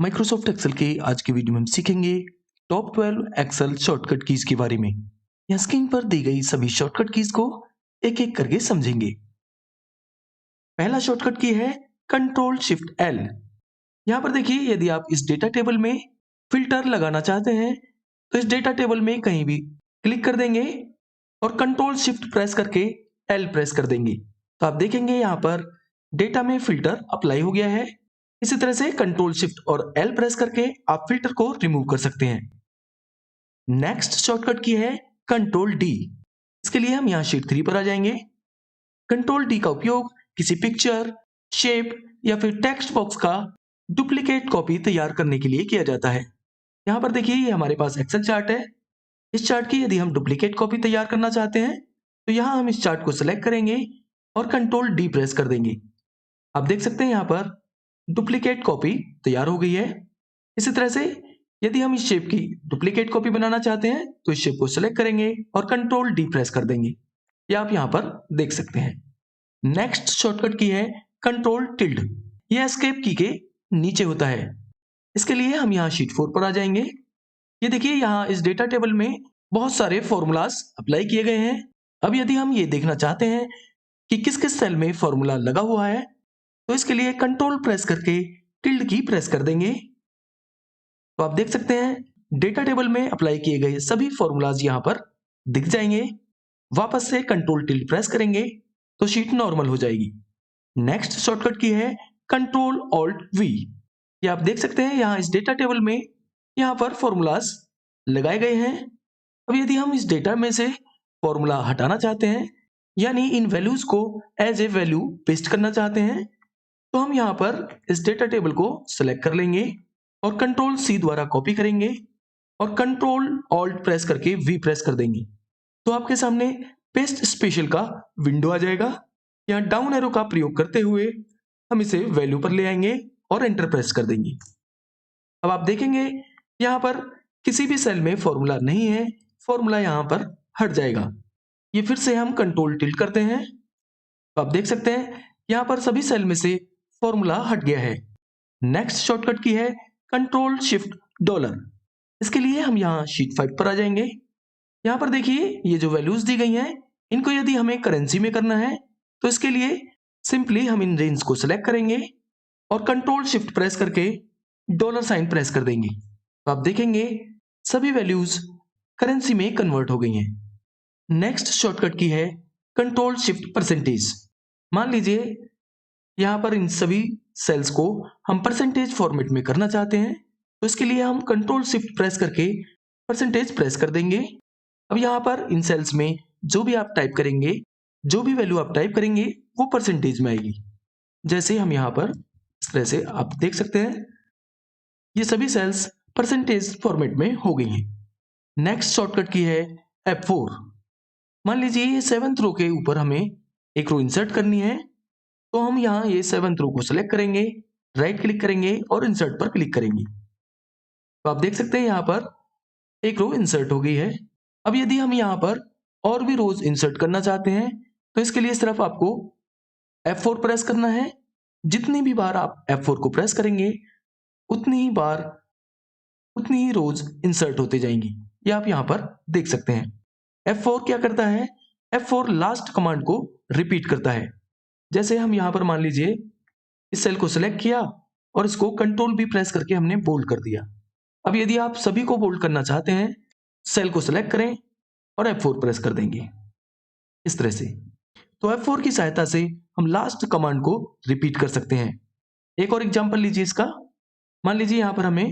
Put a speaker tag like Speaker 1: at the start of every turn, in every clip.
Speaker 1: Microsoft Excel के आज की वीडियो में हम सीखेंगे टॉप 12 एक्सेल शॉर्टकट कीज के बारे में। यहाँ स्क्रीन पर दी गई सभी शॉर्टकट कीज को एक एक करके समझेंगे। पहला शॉर्टकट की है कंट्रोल शिफ्ट एल। यहाँ पर देखिए, यदि आप इस डेटा टेबल में फिल्टर लगाना चाहते हैं तो इस डेटा टेबल में कहीं भी क्लिक कर देंगे और कंट्रोल शिफ्ट प्रेस करके एल प्रेस कर देंगे तो आप देखेंगे यहाँ पर डेटा में फिल्टर अप्लाई हो गया है। इसी तरह से कंट्रोल शिफ्ट और एल प्रेस करके आप फिल्टर को रिमूव कर सकते हैं। नेक्स्ट शॉर्टकट की है कंट्रोल डी। इसके लिए हम यहाँ शीट 3 पर आ जाएंगे। कंट्रोल डी का उपयोग किसी पिक्चर, शेप या फिर टेक्स्ट बॉक्स का डुप्लीकेट कॉपी तैयार करने के लिए किया जाता है। यहाँ पर देखिए, ये हमारे पास एक्सेल चार्ट है। इस चार्ट की यदि हम डुप्लीकेट कॉपी तैयार करना चाहते हैं तो यहाँ हम इस चार्ट को सिलेक्ट करेंगे और कंट्रोल डी प्रेस कर देंगे। आप देख सकते हैं यहाँ पर डुप्लीकेट कॉपी तैयार हो गई है। इसी तरह से यदि हम इस शेप की डुप्लीकेट कॉपी बनाना चाहते हैं तो इस शेप को सिलेक्ट करेंगे और कंट्रोल डी प्रेस कर देंगे। ये आप यहाँ पर देख सकते हैं। नेक्स्ट शॉर्टकट की है कंट्रोल टिल्ड। ये एस्केप की के नीचे होता है। इसके लिए हम यहाँ शीट 4 पर आ जाएंगे। ये देखिए, यहाँ इस डेटा टेबल में बहुत सारे फॉर्मूलाज अप्लाई किए गए हैं। अब यदि हम ये देखना चाहते हैं कि किस किस सेल में फॉर्मूला लगा हुआ है तो इसके लिए कंट्रोल प्रेस करके टिल्ड की प्रेस कर देंगे तो आप देख सकते हैं डेटा टेबल में अप्लाई किए गए सभी फॉर्मूलाज यहाँ पर दिख जाएंगे। वापस से कंट्रोल टिल्ड प्रेस करेंगे तो शीट नॉर्मल हो जाएगी। नेक्स्ट शॉर्टकट की है कंट्रोल ऑल्ट वी। ये आप देख सकते हैं यहाँ इस डेटा टेबल में यहाँ पर फॉर्मूलाज लगाए गए हैं। अब यदि हम इस डेटा में से फॉर्मूला हटाना चाहते हैं यानी इन वैल्यूज को एज ए वैल्यू पेस्ट करना चाहते हैं तो हम यहाँ पर इस डेटा टेबल को सिलेक्ट कर लेंगे और कंट्रोल सी द्वारा कॉपी करेंगे और कंट्रोल ऑल्ट प्रेस करके वी प्रेस कर देंगे तो आपके सामने पेस्ट स्पेशल का विंडो आ जाएगा। यहाँ डाउन एरो का प्रयोग करते हुए हम इसे वैल्यू पर ले आएंगे और एंटर प्रेस कर देंगे। अब आप देखेंगे यहाँ पर किसी भी सेल में फॉर्मूला नहीं है, फॉर्मूला यहाँ पर हट जाएगा। ये फिर से हम कंट्रोल टिल्ट करते हैं तो आप देख सकते हैं यहाँ पर सभी सेल में से फॉर्मूला हट गया है। नेक्स्ट शॉर्टकट की है कंट्रोल शिफ्ट डॉलर। इसके लिए हम यहाँ शीट 5 पर आ जाएंगे। यहाँ पर देखिए, ये जो वैल्यूज दी गई हैं इनको यदि हमें करेंसी में करना है तो इसके लिए सिंपली हम इन रेंज को सिलेक्ट करेंगे और कंट्रोल शिफ्ट प्रेस करके डॉलर साइन प्रेस कर देंगे तो आप देखेंगे सभी वैल्यूज करेंसी में कन्वर्ट हो गई हैं। नेक्स्ट शॉर्टकट की है कंट्रोल शिफ्ट परसेंटेज। मान लीजिए यहाँ पर इन सभी सेल्स को हम परसेंटेज फॉर्मेट में करना चाहते हैं तो इसके लिए हम कंट्रोल शिफ्ट प्रेस करके परसेंटेज प्रेस कर देंगे। अब यहाँ पर इन सेल्स में जो भी आप टाइप करेंगे, जो भी वैल्यू आप टाइप करेंगे वो परसेंटेज में आएगी। जैसे हम यहाँ पर इस तरह से आप देख सकते हैं ये सभी सेल्स परसेंटेज फॉर्मेट में हो गई हैं। नेक्स्ट शॉर्टकट की है F4। मान लीजिए ये 7th रो के ऊपर हमें एक रो इंसर्ट करनी है तो हम यहाँ ये 7th रो को सिलेक्ट करेंगे, राइट क्लिक करेंगे और इंसर्ट पर क्लिक करेंगे तो आप देख सकते हैं यहाँ पर एक रो इंसर्ट हो गई है। अब यदि हम यहाँ पर और भी रोज इंसर्ट करना चाहते हैं तो इसके लिए सिर्फ आपको F4 प्रेस करना है। जितनी भी बार आप F4 को प्रेस करेंगे उतनी ही रोज इंसर्ट होते जाएंगी। ये आप यहाँ पर देख सकते हैं। F4 क्या करता है? F4 लास्ट कमांड को रिपीट करता है। जैसे हम यहाँ पर मान लीजिए इस सेल को सिलेक्ट किया और इसको कंट्रोल भी प्रेस करके हमने बोल्ड कर दिया। अब यदि आप सभी को बोल्ड करना चाहते हैं, सेल को सिलेक्ट करें और F4 प्रेस कर देंगे इस तरह से। तो F4 की सहायता से हम लास्ट कमांड को रिपीट कर सकते हैं। एक और एग्जांपल लीजिए इसका। मान लीजिए यहाँ पर हमें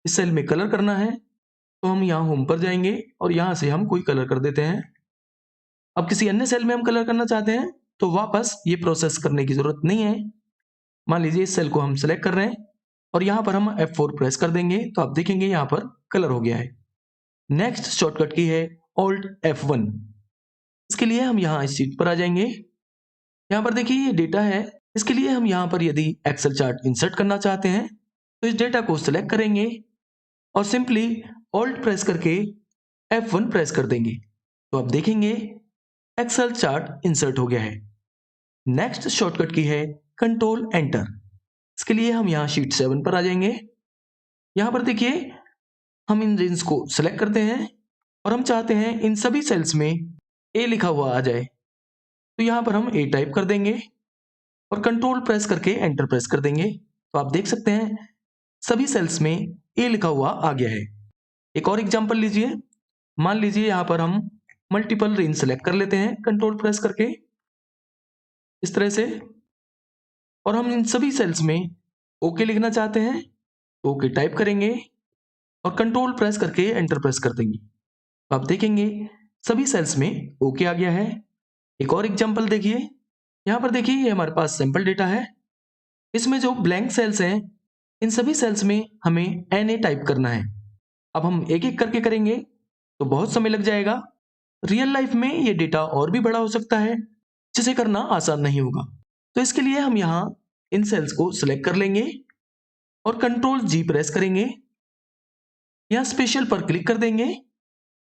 Speaker 1: इस सेल में कलर करना है तो हम यहाँ होम पर जाएंगे और यहाँ से हम कोई कलर कर देते हैं। अब किसी अन्य सेल में हम कलर करना चाहते हैं तो वापस ये प्रोसेस करने की जरूरत नहीं है। मान लीजिए इस सेल को हम सिलेक्ट कर रहे हैं और यहाँ पर हम F4 प्रेस कर देंगे तो आप देखेंगे यहाँ पर कलर हो गया है। नेक्स्ट शॉर्टकट की है Alt F1। इसके लिए हम यहाँ इस शीट पर आ जाएंगे। यहाँ पर देखिए ये डेटा है। इसके लिए हम यहाँ पर यदि एक्सेल चार्ट इंसर्ट करना चाहते हैं तो इस डेटा को सिलेक्ट करेंगे और सिंपली Alt प्रेस करके F1 प्रेस कर देंगे तो आप देखेंगे एक्सेल चार्ट इंसर्ट हो गया है। नेक्स्ट शॉर्टकट की है कंट्रोल एंटर। इसके लिए हम यहाँ शीट 7 पर आ जाएंगे। यहाँ पर देखिए हम इन रेंज को सिलेक्ट करते हैं और हम चाहते हैं इन सभी सेल्स में ए लिखा हुआ आ जाए, तो यहाँ पर हम ए टाइप कर देंगे और कंट्रोल प्रेस करके एंटर प्रेस कर देंगे। तो आप देख सकते हैं सभी सेल्स में ए लिखा हुआ आ गया है। एक और एग्जांपल लीजिए, मान लीजिए यहाँ पर हम मल्टीपल रेंज सेलेक्ट कर लेते हैं कंट्रोल प्रेस करके इस तरह से, और हम इन सभी सेल्स में ओके लिखना चाहते हैं, ओके टाइप करेंगे और कंट्रोल प्रेस करके एंटर प्रेस कर देंगे। तो आप देखेंगे सभी सेल्स में ओके आ गया है। एक और एग्जांपल देखिए, यहाँ पर देखिए ये हमारे पास सैंपल डेटा है, इसमें जो ब्लैंक सेल्स हैं इन सभी सेल्स में हमें NA टाइप करना है। अब हम एक एक करके करेंगे तो बहुत समय लग जाएगा। रियल लाइफ में ये डेटा और भी बड़ा हो सकता है जिसे करना आसान नहीं होगा। तो इसके लिए हम यहाँ इन सेल्स को सिलेक्ट कर लेंगे और कंट्रोल G प्रेस करेंगे, यहाँ स्पेशल पर क्लिक कर देंगे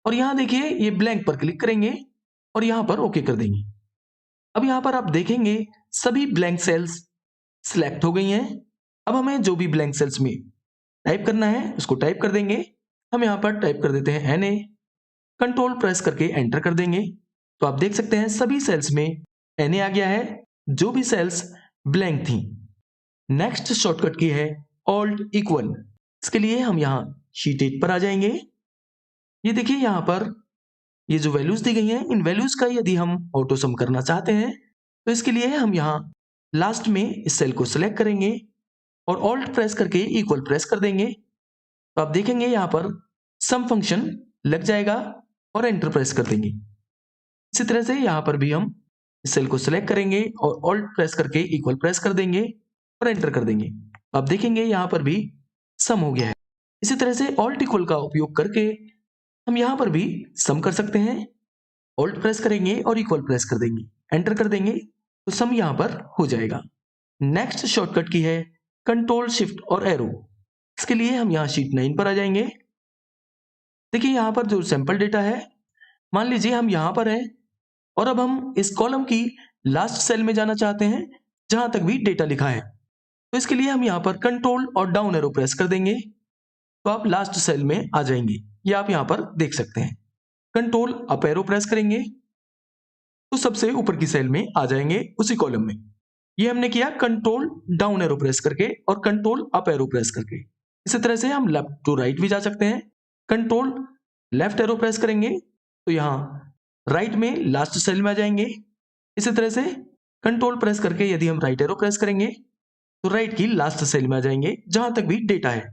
Speaker 1: और यहाँ देखिए ये ब्लैंक पर क्लिक करेंगे और यहाँ पर ओके कर देंगे। अब यहाँ पर आप देखेंगे सभी ब्लैंक सेल्स सिलेक्ट हो गई हैं। अब हमें जो भी ब्लैंक सेल्स में टाइप करना है उसको टाइप कर देंगे। हम यहाँ पर टाइप कर देते हैं NA, कंट्रोल प्रेस करके एंटर कर देंगे। तो आप देख सकते हैं सभी सेल्स में NA आ गया है, जो भी सेल्स ब्लैंक थी। नेक्स्ट शॉर्टकट की है ऑल्ट इक्वल। इसके लिए हम यहाँ शीट 8 पर आ जाएंगे। ये देखिए यहाँ पर ये जो वैल्यूज दी गई हैं, इन वैल्यूज का यदि हम ऑटो सम करना चाहते हैं तो इसके लिए हम यहाँ लास्ट में इस सेल को सिलेक्ट करेंगे और ऑल्ट प्रेस करके इक्वल प्रेस कर देंगे। तो आप देखेंगे यहाँ पर सम फंक्शन लग जाएगा और एंटर प्रेस कर देंगे। इसी तरह से यहाँ पर भी हम इस सेल को सिलेक्ट करेंगे और ऑल्ट प्रेस करके इक्वल प्रेस कर देंगे और एंटर कर देंगे। आप देखेंगे यहाँ पर भी सम हो गया है। इसी तरह से ऑल्ट इक्वल का उपयोग करके हम यहाँ पर भी सम कर सकते हैं। ऑल्ट प्रेस करेंगे और इक्वल प्रेस कर देंगे, एंटर कर देंगे तो सम यहाँ पर हो जाएगा। नेक्स्ट शॉर्टकट की है कंट्रोल शिफ्ट और एरो। इसके लिए हम यहाँ शीट 9 पर आ जाएंगे। देखिए यहाँ पर जो सैंपल डेटा है, मान लीजिए हम यहाँ पर हैं और अब हम इस कॉलम की लास्ट सेल में जाना चाहते हैं जहां तक भी डेटा लिखा है। तो इसके लिए हम यहाँ पर कंट्रोल और डाउन एरो प्रेस कर देंगे तो आप लास्ट सेल में आ जाएंगे। ये आप यहाँ पर देख सकते हैं। कंट्रोल अप एरो प्रेस करेंगे तो सबसे ऊपर की सेल में आ जाएंगे उसी कॉलम में। ये हमने किया कंट्रोल डाउन एरो प्रेस करके और कंट्रोल अप एरो प्रेस करके। इसी तरह से हम लेफ्ट टू राइट भी जा सकते हैं। कंट्रोल लेफ्ट एरो प्रेस करेंगे तो यहाँ राइट में लास्ट सेल में आ जाएंगे। इसी तरह से कंट्रोल प्रेस करके यदि हम राइट एरो प्रेस करेंगे तो राइट की लास्ट सेल में आ जाएंगे जहां तक भी डेटा है।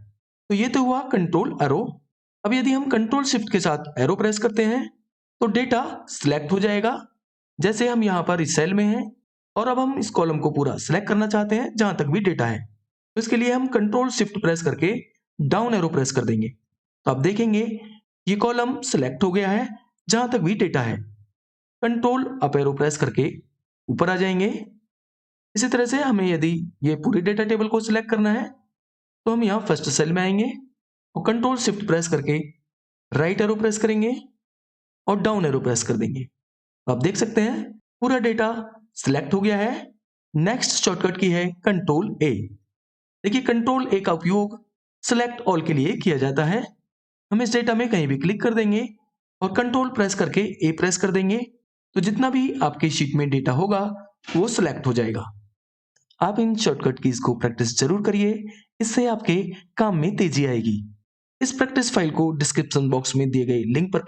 Speaker 1: तो ये तो हुआ कंट्रोल एरो। अब यदि हम कंट्रोल शिफ्ट के साथ एरो प्रेस करते हैं तो डेटा सिलेक्ट हो जाएगा। जैसे हम यहाँ पर इस सेल में हैं और अब हम इस कॉलम को पूरा सिलेक्ट करना चाहते हैं जहां तक भी डेटा है। तो इसके लिए हम कंट्रोल शिफ्ट प्रेस करके डाउन एरो प्रेस कर देंगे। तो आप देखेंगे ये कॉलम सिलेक्ट हो गया है जहां तक भी डेटा है। कंट्रोल अप एरो प्रेस करके ऊपर आ जाएंगे। इसी तरह से हमें यदि ये पूरी डेटा टेबल को सिलेक्ट करना है तो हम यहाँ फर्स्ट सेल में आएंगे और कंट्रोल शिफ्ट प्रेस करके राइट एरो प्रेस करेंगे और डाउन एरो प्रेस कर देंगे। तो आप देख सकते हैं पूरा डेटा सिलेक्ट हो गया है। नेक्स्ट शॉर्टकट की है कंट्रोल A। देखिए कंट्रोल A का उपयोग सिलेक्ट ऑल के लिए किया जाता है। हम इस डेटा में कहीं भी क्लिक कर देंगे और कंट्रोल प्रेस करके A प्रेस कर देंगे तो जितना भी आपके शीट में डेटा होगा वो सिलेक्ट हो जाएगा। आप इन शॉर्टकट कीज को प्रैक्टिस जरूर करिए, इससे आपके काम में तेजी आएगी। इस प्रैक्टिस फाइल को डिस्क्रिप्शन बॉक्स में दिए गए लिंक पर क्लिक